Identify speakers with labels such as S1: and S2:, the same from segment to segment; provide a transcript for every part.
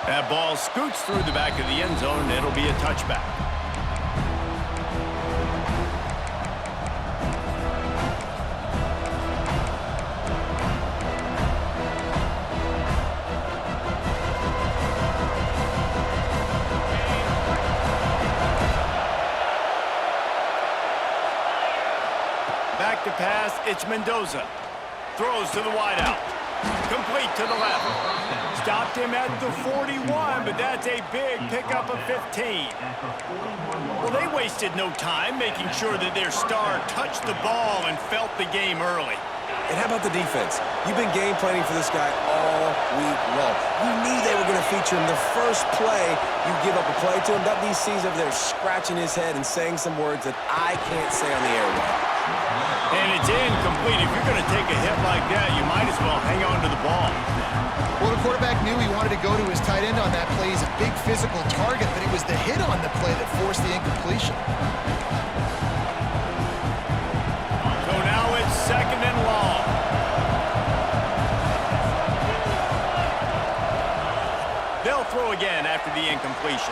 S1: That ball scoots through the back of the end zone, and it'll be a touchback. Back to pass, it's Mendoza. Throws to the wideout. Complete to the left. Stopped him at the 41, but that's a big pickup of 15. Well, they wasted no time making sure that their star touched the ball and felt the game early.
S2: And how about the defense? You've been game planning for this guy all week long. You knew they were going to feature him. The first play, you give up a play to him. That DC's over there scratching his head and saying some words that I can't say on the airway.
S1: And it's incomplete. If you're going to take a hit like that, you might as well hang on to the ball.
S3: Well, the quarterback knew he wanted to go to his tight end on that play. He's a big physical target, but it was the hit on the play that forced the incompletion.
S1: So now it's 2nd and long. They'll throw again after the incompletion.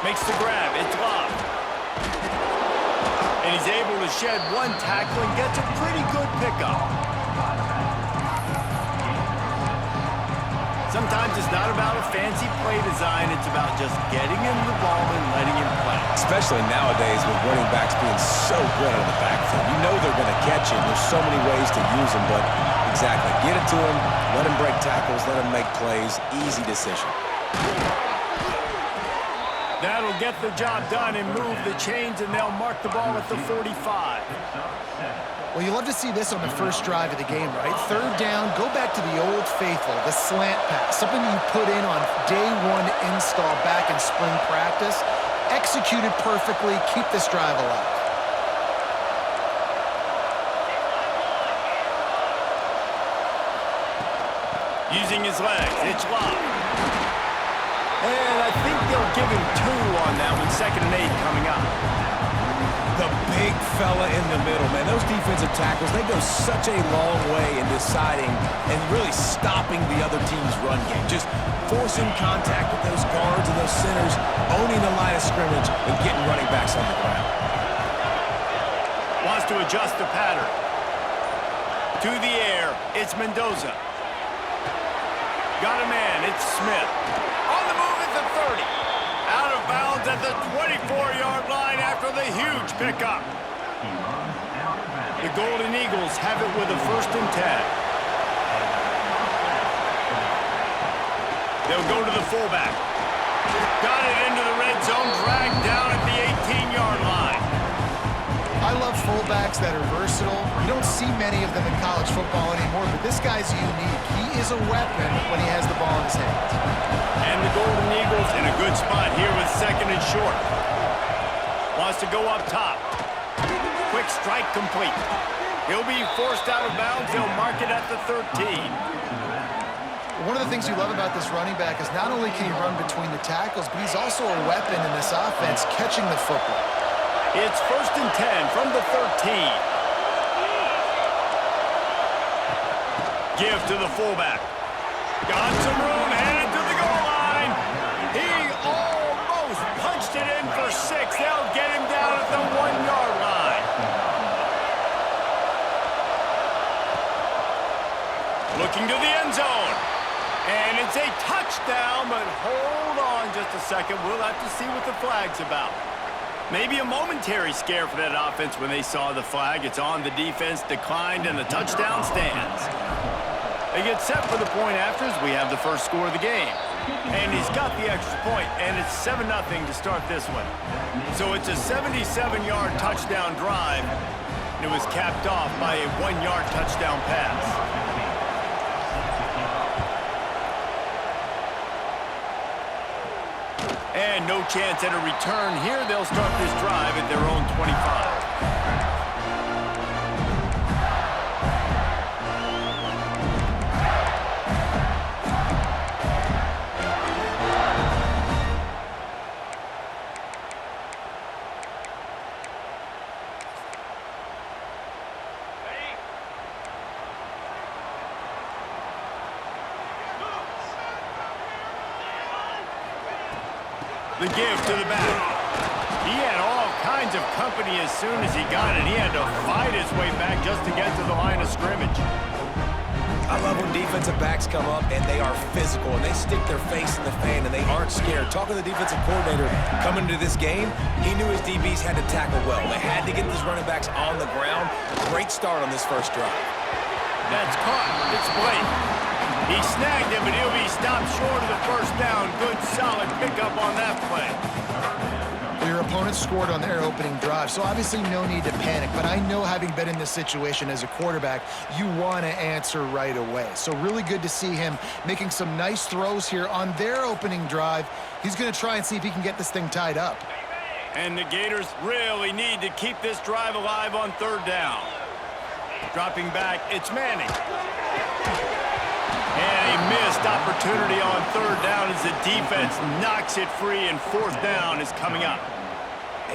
S1: Makes the grab. It's Love. And he's able to shed one tackle and gets a pretty good pickup. Sometimes it's not about a fancy play design. It's about just getting him the ball and letting him play.
S2: Especially nowadays with running backs being so good out of the backfield. You know they're going to catch him. There's so many ways to use him, but exactly. Get it to him, let him break tackles, let him make plays. Easy decision.
S1: That'll get the job done and move the chains, and they'll mark the ball at the 45.
S3: Well, you love to see this on the first drive of the game, right? 3rd down, go back to the old faithful, the slant pass, something you put in on day 1 install back in spring practice. Executed perfectly, keep this drive alive.
S1: Using his legs, it's Love. And I think they'll give him 2 on that one. 2nd and 8 coming up.
S2: The big fella in the middle, man. Those defensive tackles, they go such a long way in deciding and really stopping the other team's run game. Just forcing contact with those guards and those centers, owning the line of scrimmage, and getting running backs on the ground.
S1: Wants to adjust the pattern. To the air, it's Mendoza. Got a man, it's Smith. On the move at the 30. Out of bounds at the 24-yard line after the huge pickup. The Golden Eagles have it with a 1st and 10. They'll go to the fullback. Got it into the red zone, dragged down at the 18-yard line.
S3: I love fullbacks that are versatile. You don't see many of them in college football anymore, but this guy's unique. He is a weapon when he has the ball in his hands.
S1: And the Golden Eagles in a good spot here with 2nd and short. Wants to go up top. Quick strike complete. He'll be forced out of bounds. He'll mark it at the 13.
S3: One of the things you love about this running back is not only can he run between the tackles, but he's also a weapon in this offense catching the football.
S1: It's 1st and 10 from the 13. Give to the fullback. Got some room, headed to the goal line. He almost punched it in for 6. They'll get him down at the 1-yard line. Looking to the end zone. And it's a touchdown, but hold on just a second. We'll have to see what the flag's about. Maybe a momentary scare for that offense when they saw the flag. It's on, the defense declined, and the touchdown stands. They get set for the point afters. We have the first score of the game. And he's got the extra point, and it's 7-0 to start this one. So it's a 77-yard touchdown drive, and it was capped off by a 1-yard touchdown pass. And no chance at a return here. They'll start this drive at their own 25. The give to the back. He had all kinds of company as soon as he got it. He had to fight his way back just to get to the line of scrimmage.
S2: I love when defensive backs come up and they are physical and they stick their face in the fan and they aren't scared. Talking to the defensive coordinator coming into this game, he knew his DBs had to tackle well. They had to get these running backs on the ground. Great start on this first drive.
S1: That's caught. It's Blake. He snagged him, but he'll be stopped short of the first down. Good, solid pickup on that play.
S3: Your opponent scored on their opening drive, so obviously no need to panic. But I know, having been in this situation as a quarterback, you want to answer right away. So really good to see him making some nice throws here on their opening drive. He's going to try and see if he can get this thing tied up.
S1: And the Gators really need to keep this drive alive on third down. Dropping back, it's Manning. And a missed opportunity on third down as the defense knocks it free, and fourth down is coming up.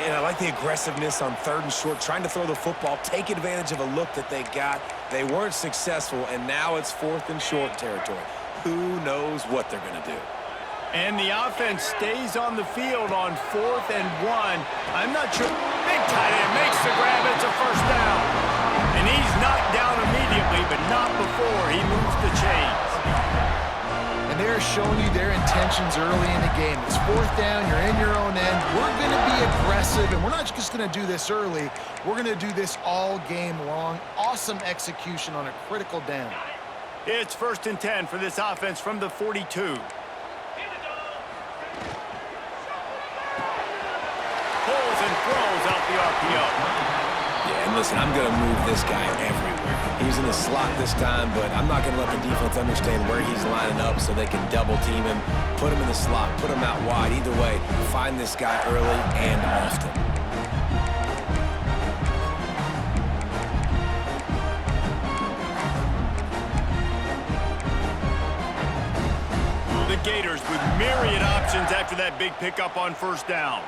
S2: And I like the aggressiveness on third and short, trying to throw the football, take advantage of a look that they got. They weren't successful, and now it's fourth and short territory. Who knows what they're going to do?
S1: And the offense stays on the field on 4th and 1. I'm not sure. Big tight end makes the grab. It's a first down. And he's knocked down immediately, but not before he moves the chains.
S3: And they're showing you their intentions early in the game. It's fourth down. You're in your own end. We're going to be aggressive, and we're not just going to do this early. We're going to do this all game long. Awesome execution on a critical down.
S1: It's 1st and 10 for this offense from the 42. Pulls and throws out the RPO.
S2: Yeah, and listen, I'm going to move this guy everywhere. He's in the slot this time, but I'm not going to let the defense understand where he's lining up so they can double team him, put him in the slot, put him out wide. Either way, find this guy early and often.
S1: The Gators with myriad options after that big pickup on first down.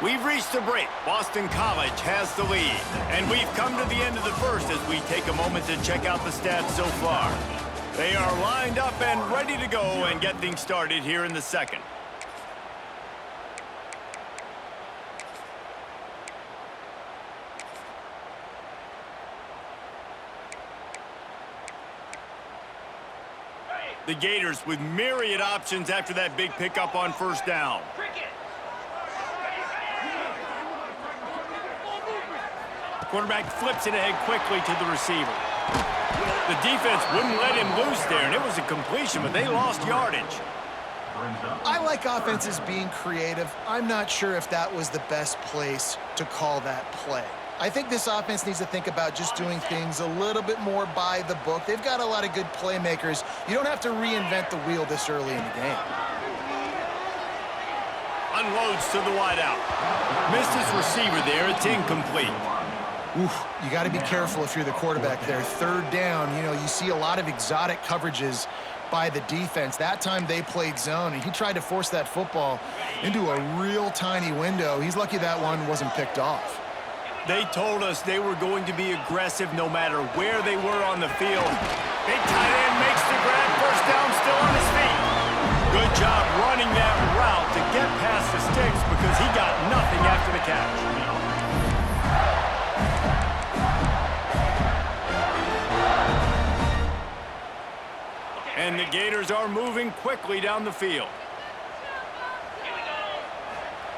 S1: We've reached the break. Boston College has the lead. And we've come to the end of the first as we take a moment to check out the stats so far. They are lined up and ready to go and get things started here in the second. The Gators with myriad options after that big pickup on first down. Quarterback flips it ahead quickly to the receiver. The defense wouldn't let him loose there, and it was a completion, but they lost yardage.
S3: I like offenses being creative. I'm not sure if that was the best place to call that play. I think this offense needs to think about just doing things a little bit more by the book. They've got a lot of good playmakers. You don't have to reinvent the wheel this early in the game.
S1: Unloads to the wideout. Missed his receiver there. It's incomplete.
S3: Oof, you got to be careful if you're the quarterback there. Third down, you see a lot of exotic coverages by the defense. That time they played zone, and he tried to force that football into a real tiny window. He's lucky that one wasn't picked off.
S1: They told us they were going to be aggressive no matter where they were on the field. Big tight end makes the grab. First down, still on his feet. Good job running that route to get past the sticks because he got nothing after the catch. And the Gators are moving quickly down the field.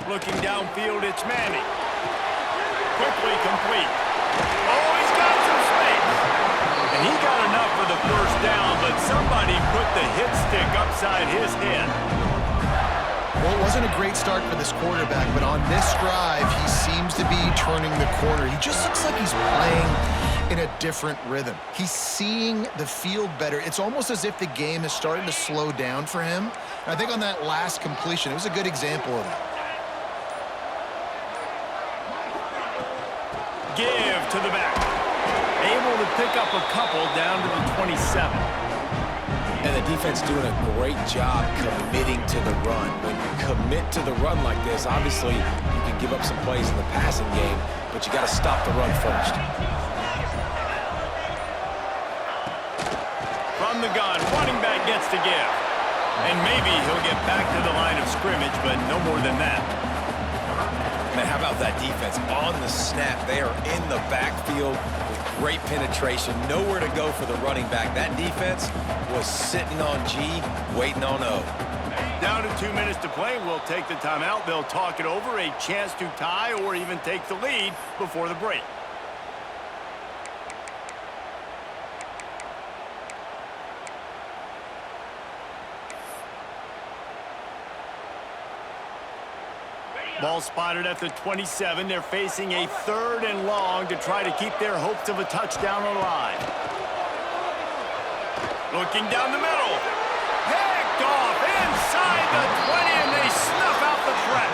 S1: Looking downfield, it's Manning. Quickly complete. Oh, he's got some space. And he got enough for the first down, but somebody put the hit stick upside his head.
S3: Well, it wasn't a great start for this quarterback, but on this drive, he seems to be turning the corner. He just looks like he's playing in a different rhythm. He's seeing the field better. It's almost as if the game is starting to slow down for him. And I think on that last completion, it was a good example of that.
S1: Give to the back. Able to pick up a couple down to the 27.
S2: And the defense doing a great job committing to the run. When you commit to the run like this, obviously you can give up some plays in the passing game, but you got to stop the run first.
S1: From the gun, running back gets to give. And maybe he'll get back to the line of scrimmage, but no more than that.
S2: Man, how about that defense? On the snap, they are in the backfield with great penetration. Nowhere to go for the running back. That defense was sitting on G, waiting on O.
S1: Down to 2 minutes to play. We'll take the timeout. They'll talk it over. A chance to tie or even take the lead before the break. Ball spotted at the 27. They're facing a 3rd and long to try to keep their hopes of a touchdown alive. Looking down the middle. Picked off inside the 20, and they snuff out the threat.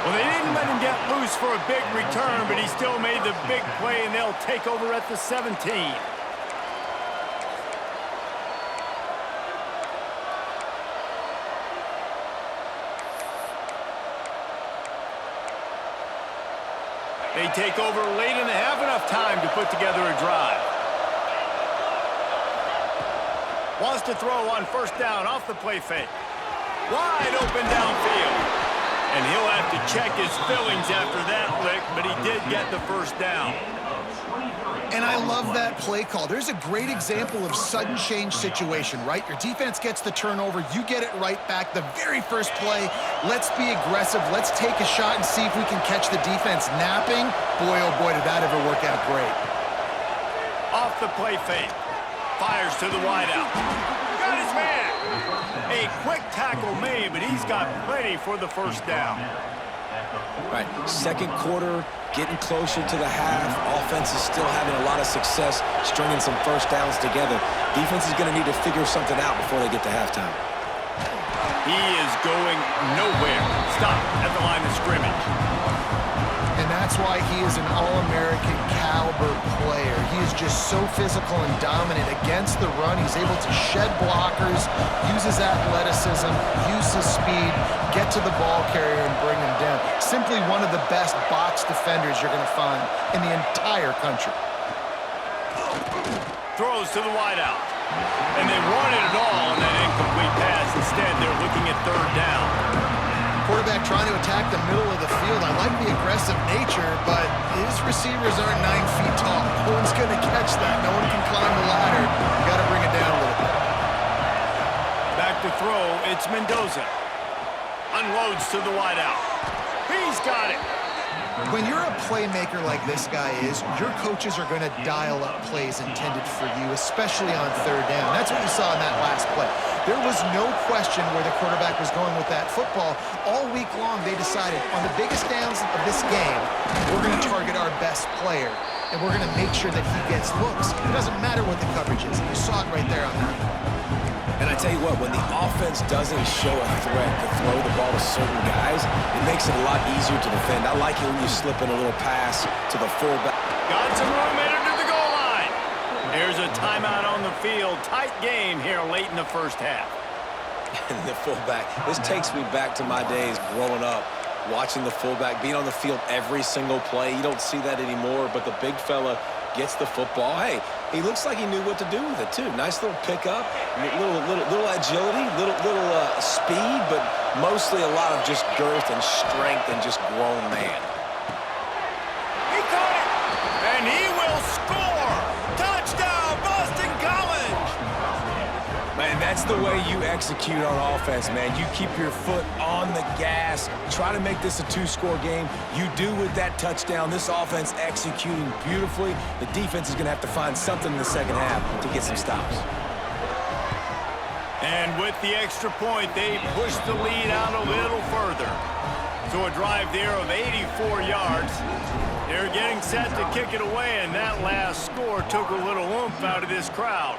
S1: Well, they didn't let him get loose for a big return, but he still made the big play, and they'll take over at the 17. They take over late and they have enough time to put together a drive. Wants to throw on 1st down off the play fake. Wide open downfield. And he'll have to check his fillings after that lick, but he did get the 1st down.
S3: And I love that play call. There's a great example of sudden change situation, right? Your defense gets the turnover. You get it right back. The very first play, let's be aggressive. Let's take a shot and see if we can catch the defense napping. Boy, oh boy, did that ever work out great.
S1: Off the play fake. Fires to the wideout. Got his man. A quick tackle made, but he's got plenty for the 1st down.
S2: Right, 2nd quarter, getting closer to the half. Offense is still having a lot of success stringing some 1st downs together. Defense is going to need to figure something out before they get to halftime.
S1: He is going nowhere. Stop at the line of scrimmage.
S3: And that's why he is an All-American caliber player. He is just so physical and dominant against the run. He's able to shed blockers, use his athleticism, use his speed, get to the ball carrier and bring him down. Simply one of the best box defenders you're going to find in the entire country.
S1: Throws to the wideout. And they wanted it all on that incomplete pass. Instead, they're looking at 3rd down.
S3: Quarterback trying to attack the middle of the field. I like the aggressive nature, but his receivers aren't 9 feet tall. No one's going to catch that. No one can climb the ladder. You got to bring it down a little bit.
S1: Back to throw. It's Mendoza. Unloads to the wideout. He's got it.
S3: When you're a playmaker like this guy is, your coaches are going to dial up plays intended for you, especially on 3rd down. That's what you saw in that last play. There was no question where the quarterback was going with that football. All week long, they decided on the biggest downs of this game, we're going to target our best player, and we're going to make sure that he gets looks. It doesn't matter what the coverage is. You saw it right there on that.
S2: And I tell you what, when the offense doesn't show a threat to throw the ball to certain guys, it makes it a lot easier to defend. I like it when you slip in a little pass to the fullback.
S1: Got some room in to the goal line. There's a timeout on the field. Tight game here late in the 1st half.
S2: And the fullback. This takes me back to my days growing up, watching the fullback being on the field every single play. You don't see that anymore, but the big fella gets the football. Hey, he looks like he knew what to do with it too. Nice little pickup, little agility, little speed, but mostly a lot of just girth and strength and just grown man.
S1: He caught it, and he will score. Touchdown, Boston College.
S2: Man, that's the way you execute on offense, man. You keep your foot on the gas. Try to make this a 2-score game. You do with that touchdown. This offense executing beautifully. The defense is going to have to find something in the 2nd half to get some stops.
S1: And with the extra point, they push the lead out a little further. So a drive there of 84 yards. They're getting set to kick it away, and that last score took a little oomph out of this crowd.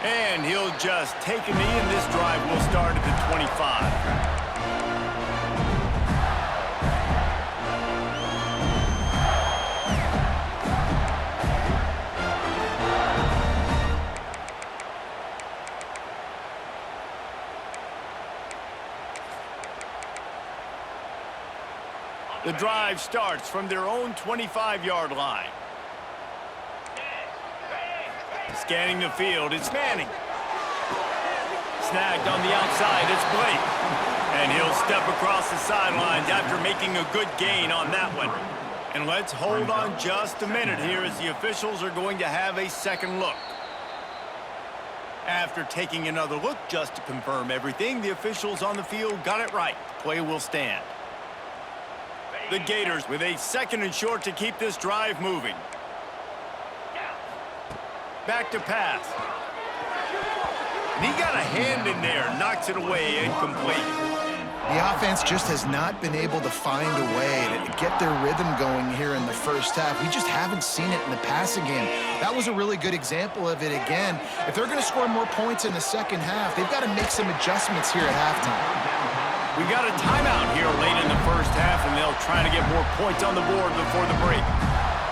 S1: And he'll just take a knee, and this drive will start at the 25. The drive starts from their own 25-yard line. Scanning the field, it's Manning. Snagged on the outside, it's Blake. And he'll step across the sidelines after making a good gain on that one. And let's hold on just a minute here as the officials are going to have a second look. After taking another look just to confirm everything, the officials on the field got it right. Play will stand. The Gators with a 2nd and short to keep this drive moving. Back to pass. And he got a hand in there, knocks it away, incomplete.
S3: The offense just has not been able to find a way to get their rhythm going here in the first half. We just haven't seen it in the passing game. That was a really good example of it again. If they're going to score more points in the second half, they've got to make some adjustments here at halftime.
S1: We got a timeout here late in the first half, and they'll try to get more points on the board before the break.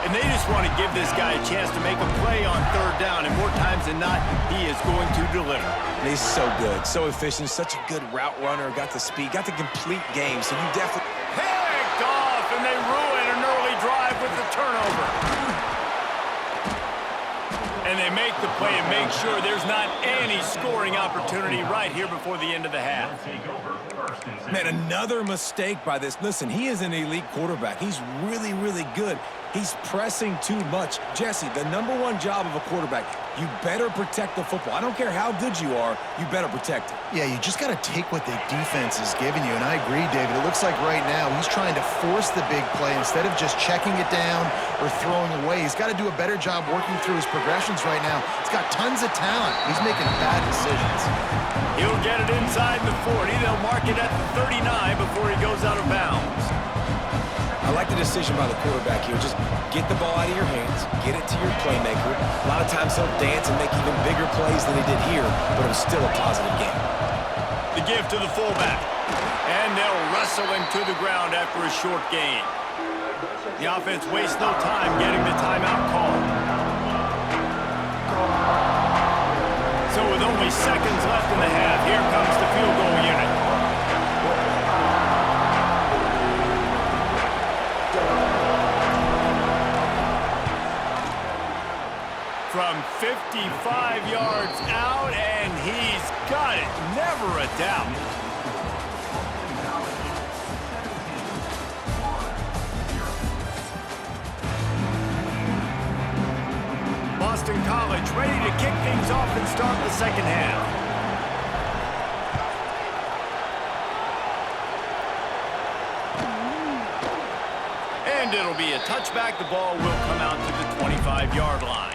S1: And they just want to give this guy a chance to make a play on 3rd down, and more times than not, he is going to deliver.
S2: And he's so good, so efficient, such a good route runner, got the speed, got the complete game, so you definitely...
S1: Picked off, and they ruin an early drive with the turnover. And they make the play and make sure there's not any scoring opportunity right here before the end of the half.
S2: Man, another mistake by this. Listen, he is an elite quarterback. He's really, really good. He's pressing too much. Jesse, the #1 job of a quarterback, you better protect the football. I don't care how good you are, you better protect it.
S3: Yeah, you just got to take what the defense is giving you, and I agree, David. It looks like right now he's trying to force the big play instead of just checking it down or throwing away. He's got to do a better job working through his progressions right now. He's got tons of talent. He's making bad decisions.
S1: He'll get it inside the 40. They'll mark it at the 39 before he goes out of bounds.
S2: I like the decision by the quarterback here. Just get the ball out of your hands, get it to your playmaker. A lot of times he'll dance and make even bigger plays than he did here, but it was still a positive game.
S1: The give to the fullback. And they'll wrestle him to the ground after a short gain. The offense wastes no time getting the timeout called. So with only seconds left in the half, here comes the field goal unit. From 55 yards out, and he's got it. Never a doubt. Boston College ready to kick things off and start the second half. And it'll be a touchback. The ball will come out to the 25-yard line.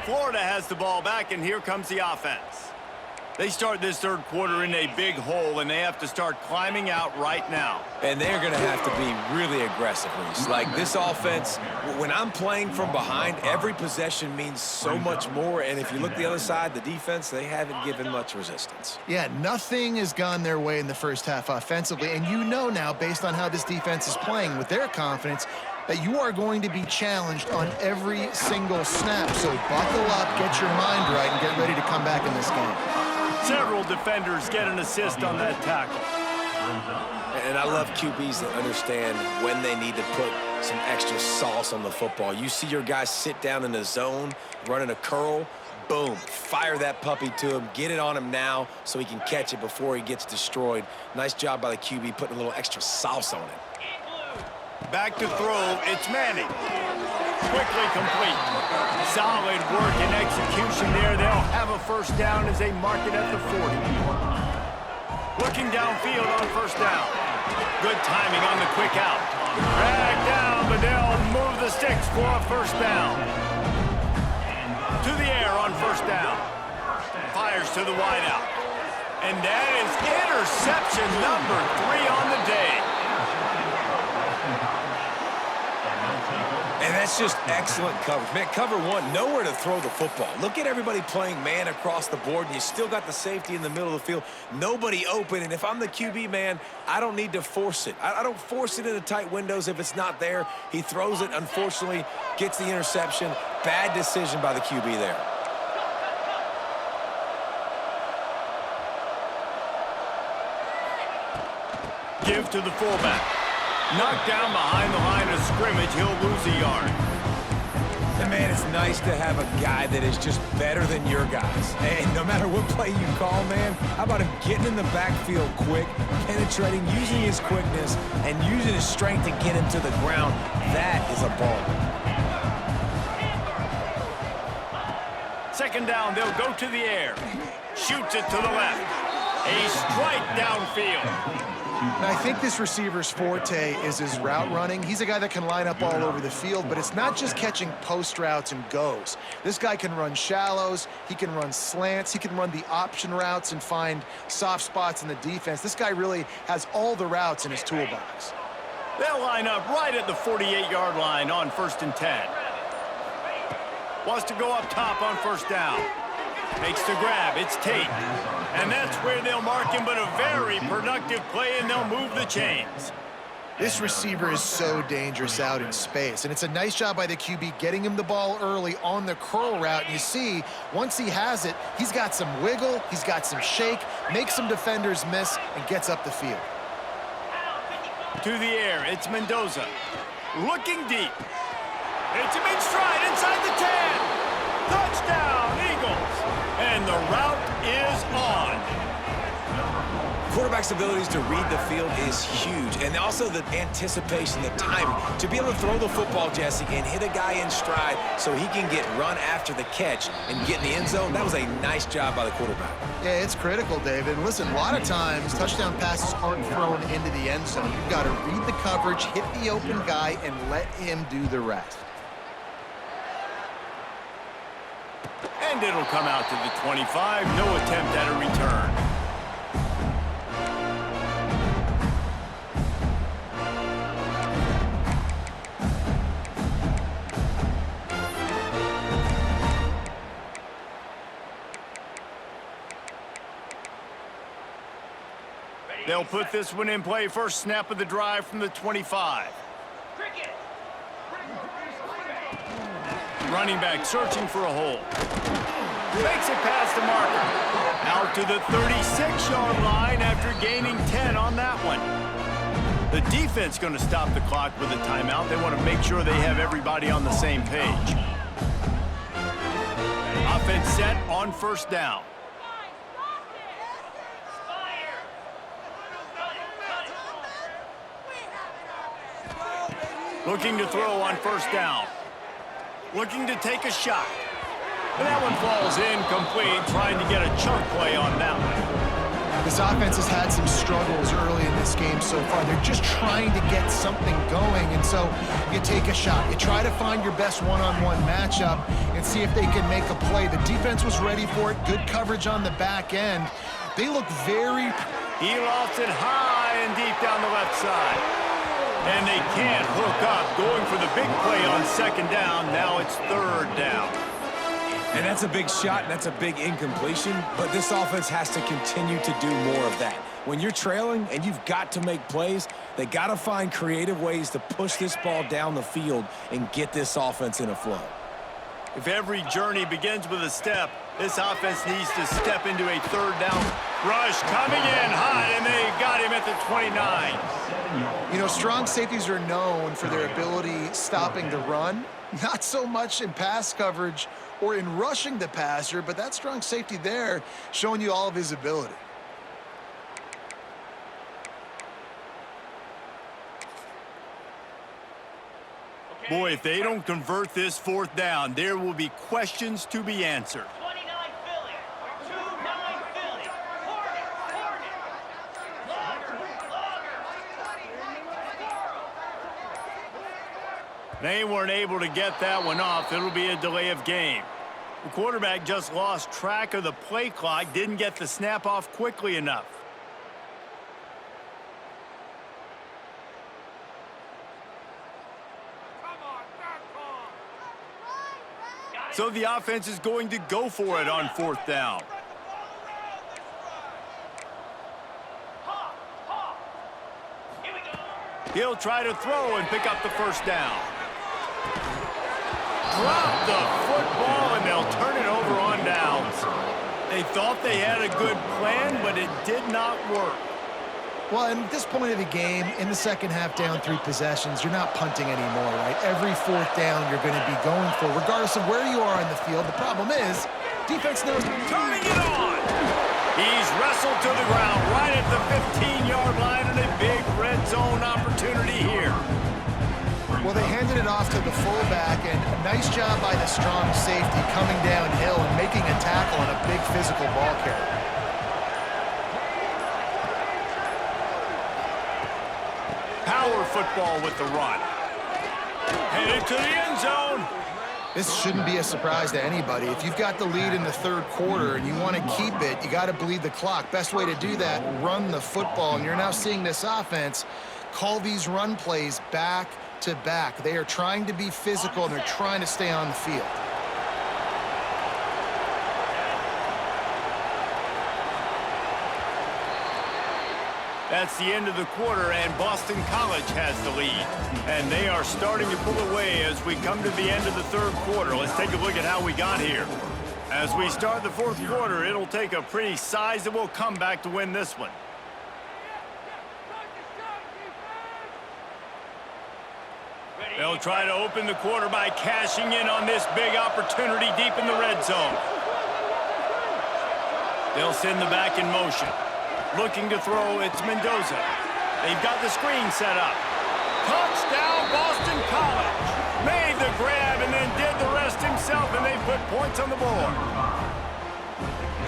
S1: Florida has the ball back, and here comes the offense. They start this third quarter in a big hole, and they have to start climbing out right now.
S2: And they're going to have to be really aggressive, Reese. Like this offense, when I'm playing from behind, every possession means so much more. And if you look the other side, the defense, they haven't given much resistance.
S3: Yeah, nothing has gone their way in the first half offensively. And you know now, based on how this defense is playing with their confidence, that you are going to be challenged on every single snap. So buckle up, get your mind right, and get ready to come back in this game.
S1: Several defenders get an assist on that tackle.
S2: And I love QBs that understand when they need to put some extra sauce on the football. You see your guys sit down in the zone, running a curl, boom, fire that puppy to him, get it on him now so he can catch it before he gets destroyed. Nice job by the QB putting a little extra sauce on it.
S1: Back to throw, it's Manning. Quickly complete. Solid work and execution there. They'll have a first down as they mark it at the 40. Looking downfield on first down. Good timing on the quick out. Drag down, but they'll move the sticks for a first down. To the air on first down. Fires to the wideout. And that is interception number 3 on the day.
S2: And that's just excellent coverage. Man, cover one, nowhere to throw the football. Look at everybody playing man across the board, and you still got the safety in the middle of the field. Nobody open, and if I'm the QB, man, I don't need to force it. I don't force it into tight windows if it's not there. He throws it, unfortunately, gets the interception. Bad decision by the QB there.
S1: Give to the fullback. Knocked down behind the line of scrimmage, he'll lose a yard.
S2: And man, it's nice to have a guy that is just better than your guys. And no matter what play you call, man, how about him getting in the backfield quick, penetrating, using his quickness, and using his strength to get him to the ground. That is a ball.
S1: Second down, they'll go to the air. Shoots it to the left. A strike downfield.
S3: And I think this receiver's forte is his route running. He's a guy that can line up all over the field, but it's not just catching post routes and goes. This guy can run shallows, he can run slants, he can run the option routes and find soft spots in the defense. This guy really has all the routes in his toolbox.
S1: They'll line up right at the 48-yard line on 1st and 10. Wants to go up top on first down. Makes the grab. It's Tate. And that's where they'll mark him, but a very productive play, and they'll move the chains.
S3: This receiver is so dangerous out in space, and it's a nice job by the QB getting him the ball early on the curl route. And you see, once he has it, he's got some wiggle, he's got some shake, makes some defenders miss, and gets up the field.
S1: To the air, it's Mendoza. Looking deep. It's a big stride inside the 10. Touchdown, Eagles. And the route is on.
S2: Quarterback's abilities to read the field is huge, and also the anticipation, the timing. To be able to throw the football, Jesse, and hit a guy in stride so he can get run after the catch and get in the end zone, that was a nice job by the quarterback.
S3: Yeah, it's critical, David. And listen, a lot of times, touchdown passes aren't thrown into the end zone. You've got to read the coverage, hit the open guy, and let him do the rest.
S1: And it'll come out to the 25. No attempt at a return. They'll put this one in play. First snap of the drive from the 25. Running back searching for a hole. Makes it past the marker. Out to the 36-yard line after gaining 10 on that one. The defense going to stop the clock with a timeout. They want to make sure they have everybody on the same page. Offense set on first down. Looking to throw on first down. Looking to take a shot. And that one falls incomplete, trying to get a chunk play on that one.
S3: This offense has had some struggles early in this game so far. They're just trying to get something going, and so you take a shot. You try to find your best one-on-one matchup and see if they can make a play. The defense was ready for it. Good coverage on the back end. They look very...
S1: He lofts it high and deep down the left side. And they can't hook up, going for the big play on second down. Now it's third down.
S2: And that's a big shot, and that's a big incompletion, but this offense has to continue to do more of that. When you're trailing and you've got to make plays, they got to find creative ways to push this ball down the field and get this offense in a flow.
S1: If every journey begins with a step, this offense needs to step into a third down rush. Coming in hot, and they got him at the 29.
S3: You know, strong safeties are known for their ability stopping the run. Not so much in pass coverage or in rushing the passer, but that strong safety there showing you all of his ability.
S1: Boy, if they don't convert this fourth down, there will be questions to be answered. They weren't able to get that one off. It'll be a delay of game. The quarterback just lost track of the play clock, didn't get the snap off quickly enough. So the offense is going to go for it on 4th down. He'll try to throw and pick up the 1st down. Drop the football, and they'll turn it over on downs. They thought they had a good plan, but it did not work.
S3: Well, and at this point of the game, in the second half, down 3 possessions, you're not punting anymore, right? Every 4th down you're going to be going for, regardless of where you are in the field. The problem is, defense knows.
S1: Turning it on! He's wrestled to the ground right at the 15-yard line, and a big red zone opportunity here.
S3: Well, they handed it off to the fullback, and a nice job by the strong safety coming downhill and making a tackle on a big physical ball carrier.
S1: Power football with the run. Headed to the end zone.
S3: This shouldn't be a surprise to anybody. If you've got the lead in the 3rd quarter and you want to keep it, you got to bleed the clock. Best way to do that, run the football. And you're now seeing this offense call these run plays back to back. They are trying to be physical, and they're trying to stay on the field.
S1: That's the end of the quarter, and Boston College has the lead. And they are starting to pull away as we come to the end of the 3rd quarter. Let's take a look at how we got here. As we start the 4th quarter, it'll take a pretty sizable comeback to win this one. They'll try to open the quarter by cashing in on this big opportunity deep in the red zone. They'll send the back in motion. Looking to throw, it's Mendoza. They've got the screen set up. Touchdown, Boston College. Made the grab and then did the rest himself, and they put points on the board.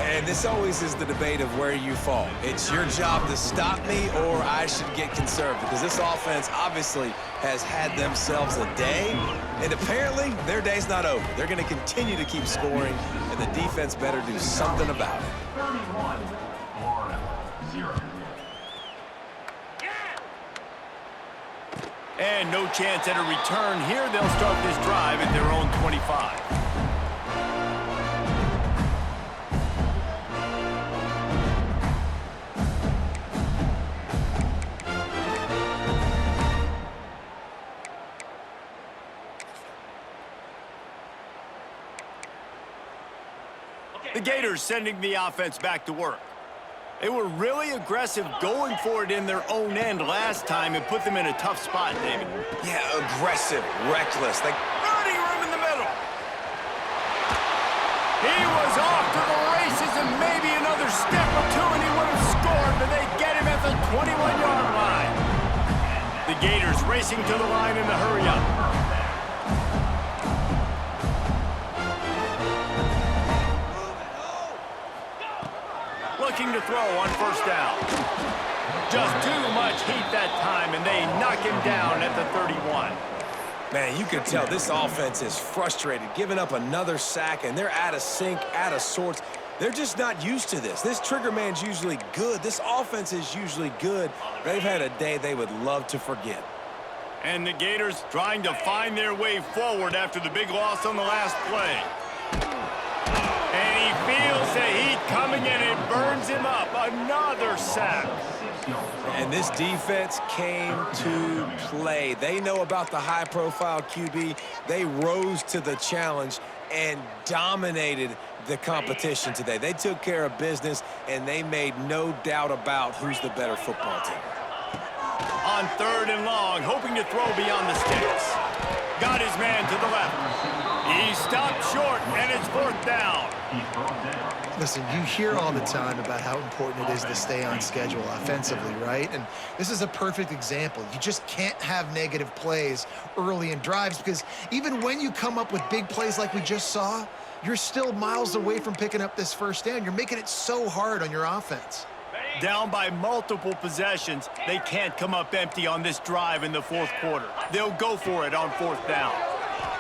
S2: And this always is the debate of where you fall. It's your job to stop me, or I should get conservative, because this offense obviously has had themselves a day, and apparently their day's not over. They're going to continue to keep scoring, and the defense better do something about it.
S4: 31-0.
S1: And no chance at a return here. They'll start this drive at their own 25. The Gators sending the offense back to work. They were really aggressive going for it in their own end last time and put them in a tough spot, David.
S2: Yeah, aggressive, reckless.
S1: Running room in the middle. He was off to the races, and maybe another step or two and he would have scored, but they get him at the 21-yard line. The Gators racing to the line in the hurry up. Looking to throw on 1st down. Just too much heat that time, and they knock him down at the 31.
S2: Man, you can tell this offense is frustrated, giving up another sack, and they're out of sync, out of sorts. They're just not used to this. This trigger man's usually good. This offense is usually good. They've had a day they would love to forget.
S1: And the Gators trying to find their way forward after the big loss on the last play. And he feels the heat coming, and it burns him up. Another sack.
S2: And this defense came to play. They know about the high-profile QB. They rose to the challenge and dominated the competition today. They took care of business, and they made no doubt about who's the better football team.
S1: On 3rd and long, hoping to throw beyond the sticks. Got his man to the left. He stopped short, and it's 4th down.
S3: Listen, you hear all the time about how important it is to stay on schedule offensively, right? And this is a perfect example. You just can't have negative plays early in drives, because even when you come up with big plays like we just saw, you're still miles away from picking up this 1st down. You're making it so hard on your offense.
S1: Down by multiple possessions, they can't come up empty on this drive in the 4th quarter. They'll go for it on 4th down.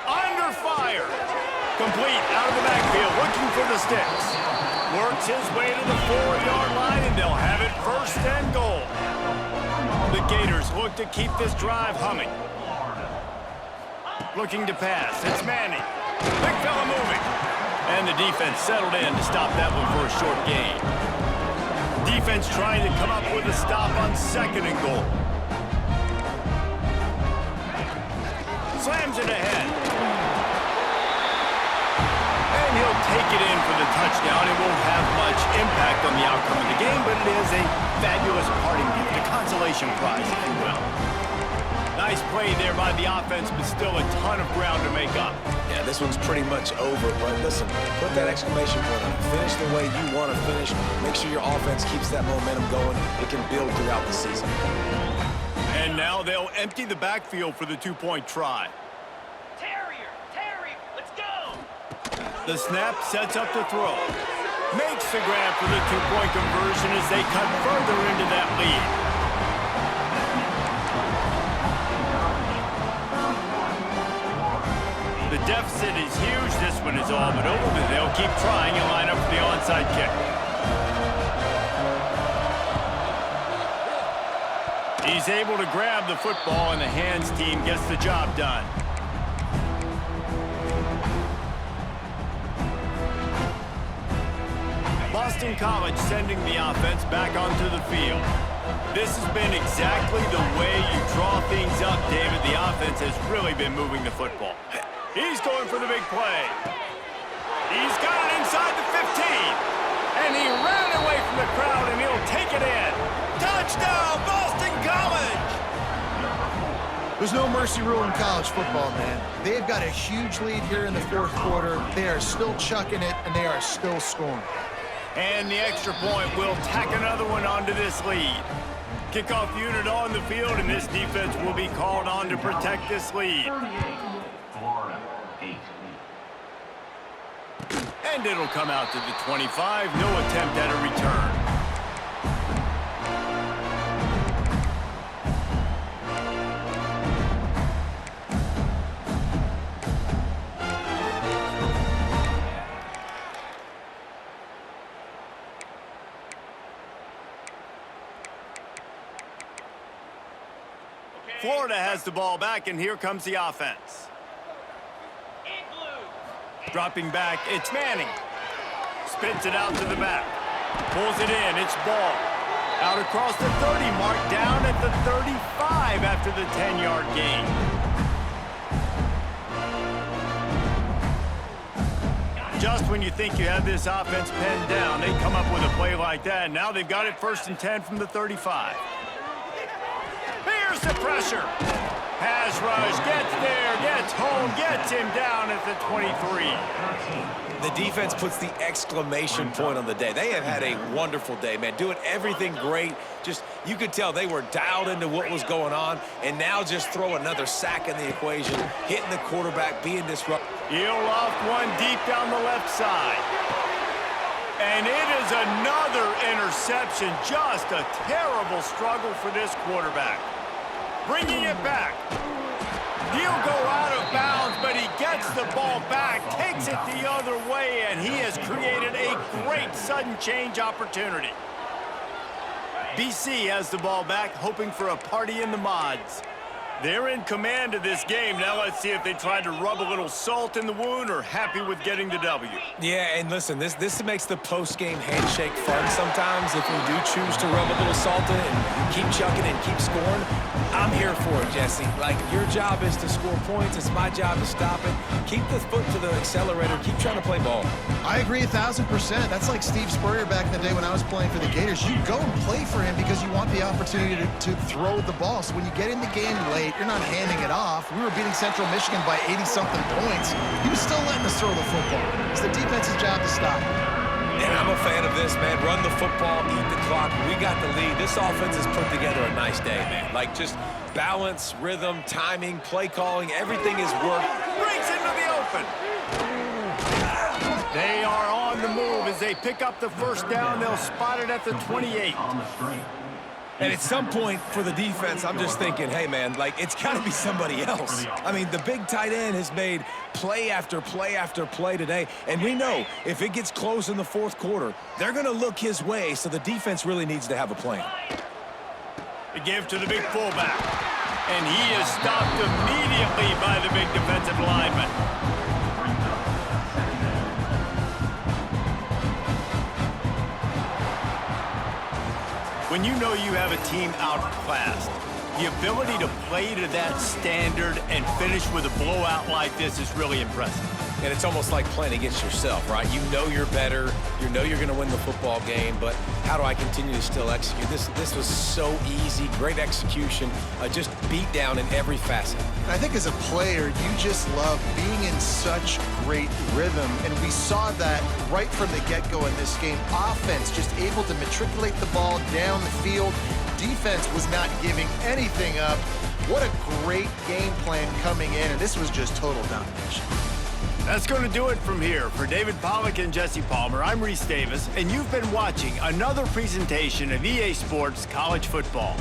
S1: Under fire. Complete out of the backfield, looking for the sticks. Works his way to the 4-yard line, and they'll have it 1st and goal. The Gators look to keep this drive humming. Looking to pass. It's Manning. Big fella moving. And the defense settled in to stop that one for a short gain. Defense trying to come up with a stop on 2nd and goal. Slams it ahead. And he'll take it in for the touchdown. It won't have much impact on the outcome of the game, but it is a fabulous parting gift, a consolation prize, if you will. Nice play there by the offense, but still a ton of ground to make up.
S2: Yeah, this one's pretty much over, but listen, put that exclamation point on it. Finish the way you want to finish. Make sure your offense keeps that momentum going. It can build throughout the season.
S1: And now they'll empty the backfield for the 2-point try.
S4: Terry, let's go!
S1: The snap sets up the throw. Makes the grab for the 2-point conversion as they cut further into that lead. The deficit is huge. This one is all but over, but they'll keep trying and line up for the onside kick. He's able to grab the football, and the hands team gets the job done. Boston College sending the offense back onto the field. This has been exactly the way you draw things up, David. The offense has really been moving the football. He's going for the big play. He's got it inside the 15. And he ran away from the crowd, and he'll take it in. Touchdown, Boston College!
S3: There's no mercy rule in college football, man. They've got a huge lead here in the 4th quarter. They are still chucking it, and they are still scoring.
S1: And the extra point will tack another one onto this lead. Kickoff unit on the field, and this defense will be called on to protect this lead. And it'll come out to the 25. No attempt at a return. Florida has the ball back, and here comes the offense. Dropping back, it's Manning. Spins it out to the back. Pulls it in, it's ball. Out across the 30 mark, down at the 35 after the 10-yard gain. Just when you think you have this offense pinned down, they come up with a play like that. Now they've got it 1st and 10 from the 35. Here's the pressure. Pass rush, gets there, gets home, gets him down at the 23.
S2: The defense puts the exclamation point on the day. They have had a wonderful day, man. Doing everything great. Just, you could tell they were dialed into what was going on, and now just throw another sack in the equation, hitting the quarterback, being disruptive.
S1: He'll loft one deep down the left side. And it is another interception. Just a terrible struggle for this quarterback. Bringing it back. He'll go out of bounds, but he gets the ball back, takes it the other way, and he has created a great sudden change opportunity. BC has the ball back, hoping for a party in the mods. They're in command of this game. Now let's see if they try to rub a little salt in the wound or happy with getting the W.
S2: Yeah, and listen, this makes the post-game handshake fun sometimes if you do choose to rub a little salt in it and keep chucking and keep scoring. I'm here for it, Jesse. Like, your job is to score points. It's my job to stop it. Keep the foot to the accelerator. Keep trying to play ball.
S3: I agree 1,000%. That's like Steve Spurrier back in the day when I was playing for the Gators. You go and play for him because you want the opportunity to throw the ball. So when you get in the game late, you're not handing it off. We were beating Central Michigan by 80-something points. He was still letting us throw the football. It's the defense's job to stop it.
S2: And I'm a fan of this, man. Run the football, eat the clock. We got the lead. This offense has put together a nice day, man. Like, just balance, rhythm, timing, play calling, everything is worked.
S1: Breaks into the open. They are on the move as they pick up the first down. They'll spot it at the 28.
S2: And at some point for the defense, I'm just thinking, hey, man, like, it's got to be somebody else. I mean, the big tight end has made play after play after play today. And we know if it gets close in the 4th quarter, they're going to look his way, so the defense really needs to have a plan.
S1: The give to the big fullback. And he is stopped immediately by the big defensive lineman. when you know you have a team outclassed. The ability to play to that standard and finish with a blowout like this is really impressive.
S2: And it's almost like playing against yourself, right? You know you're better. You know you're going to win the football game, but how do I continue to still execute? This was so easy, great execution, just beat down in every facet.
S3: And I think as a player, you just love being in such great rhythm, and we saw that right from the get-go in this game. Offense just able to matriculate the ball down the field. Defense was not giving anything up. What a great game plan coming in, and this was just total domination.
S1: That's going to do it from here. For David Pollack and Jesse Palmer, I'm Reese Davis, and you've been watching another presentation of EA Sports College Football.